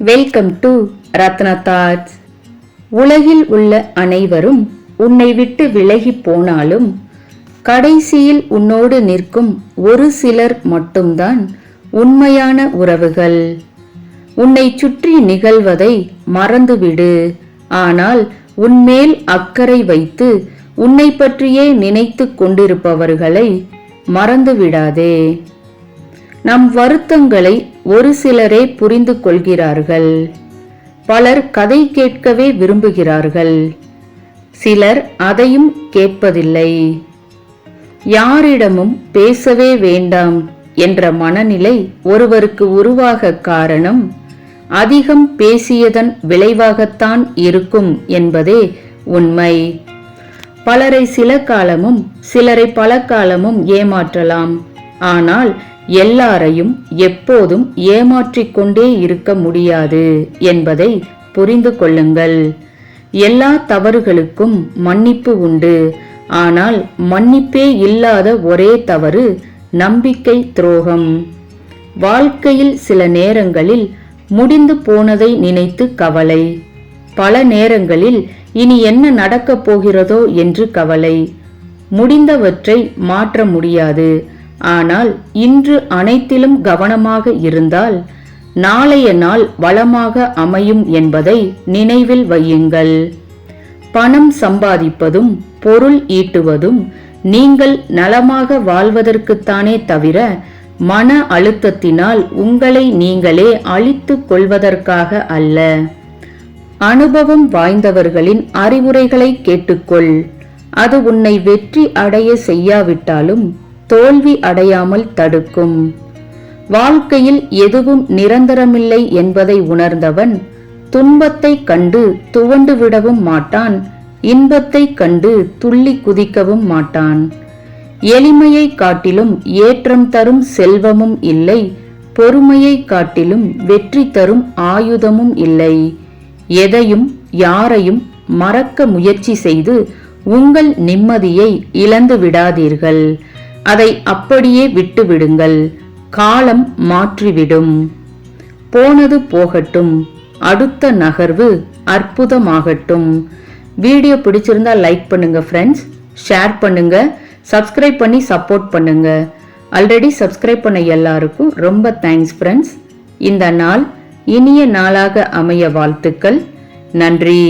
Welcome to Ratna thoughts. உலகில் உள்ள அனைவரும் உன்னை விட்டு விலகி போனாலும் கடைசியில் உன்னோடு நிற்கும் ஒரு சிலர் மட்டும்தான் உண்மையான உறவுகள். உன்னை சுற்றி நிகழ்வதை மறந்துவிடு. ஆனால் உன்மேல் அக்கறை வைத்து உன்னை பற்றியே நினைத்து கொண்டிருப்பவர்களை மறந்துவிடாதே. நம் வருத்தங்களை ஒரு சிலரே புரிந்து கொள்கிறார்கள். பலர் கதை கேட்கவே விரும்புகிறார்கள். சிலர் அதையும் கேட்பதில்லை. யாரிடமும் பேசவே வேண்டாம் என்ற மனநிலை ஒருவருக்கு உருவாக காரணம் அதிகம் பேசியதன் விளைவாகத்தான் இருக்கும் என்பதே உண்மை. பலரை சில காலமும் சிலரை பல காலமும் ஏமாற்றலாம். ஆனால் எல்லாரையும் எப்போதும் ஏமாற்றிக் கொண்டே இருக்க முடியாது என்பதை புரிந்து கொள்ளுங்கள். எல்லா தவறுகளுக்கும் மன்னிப்பு உண்டு. ஆனால் மன்னிப்பே இல்லாத ஒரே தவறு நம்பிக்கை துரோகம். வாழ்க்கையில் சில நேரங்களில் முடிந்து போனதை நினைத்து கவலை, பல நேரங்களில் இனி என்ன நடக்கப் போகிறதோ என்று கவலை. முடிந்தவற்றை மாற்ற முடியாது. ஆனால் இன்று அனைத்திலும் கவனமாக இருந்தால் நாளைய நாள் வளமாக அமையும் என்பதை நினைவில் வையுங்கள். பணம் சம்பாதிப்பதும் பொருள் ஈட்டுவதும் நீங்கள் நலமாக வாழ்வதற்குத்தானே தவிர மன அழுத்தத்தினால் உங்களை நீங்களே அழித்துக் கொள்வதற்காக அல்ல. அனுபவம் வாய்ந்தவர்களின் அறிவுரைகளை கேட்டுக்கொள். அது உன்னை வெற்றி அடைய செய்யாவிட்டாலும் தோல்வி அடையாமல் தடுக்கும். வாழ்க்கையில் எதுவும் நிரந்தரமில்லை என்பதை உணர்ந்தவன் துன்பத்தை கண்டு துவண்டு விடவும் மாட்டான், இன்பத்தை கண்டு துள்ளி குதிக்கவும் மாட்டான். எளிமையை காட்டிலும் ஏற்றம் தரும் செல்வமும் இல்லை, பொறுமையை காட்டிலும் வெற்றி தரும் ஆயுதமும் இல்லை. எதையும் யாரையும் மறக்க முயற்சி செய்து உங்கள் நிம்மதியை இழந்து விடாதீர்கள். அதை அப்படியே விட்டுவிடுங்கள். காலம் மாற்றிவிடும். போனது போகட்டும். அடுத்த நகர்வு அற்புதமாகட்டும். வீடியோ பிடிச்சிருந்தா லைக் பண்ணுங்க ஃப்ரெண்ட்ஸ், ஷேர் பண்ணுங்க, சப்ஸ்கிரைப் பண்ணி சப்போர்ட் பண்ணுங்க. ஆல்ரெடி சப்ஸ்கிரைப் பண்ண எல்லாருக்கும் ரொம்ப தேங்க்ஸ் ஃப்ரெண்ட்ஸ். இந்த நாள் இனிய நாளாக அமைய வாழ்த்துக்கள். நன்றி.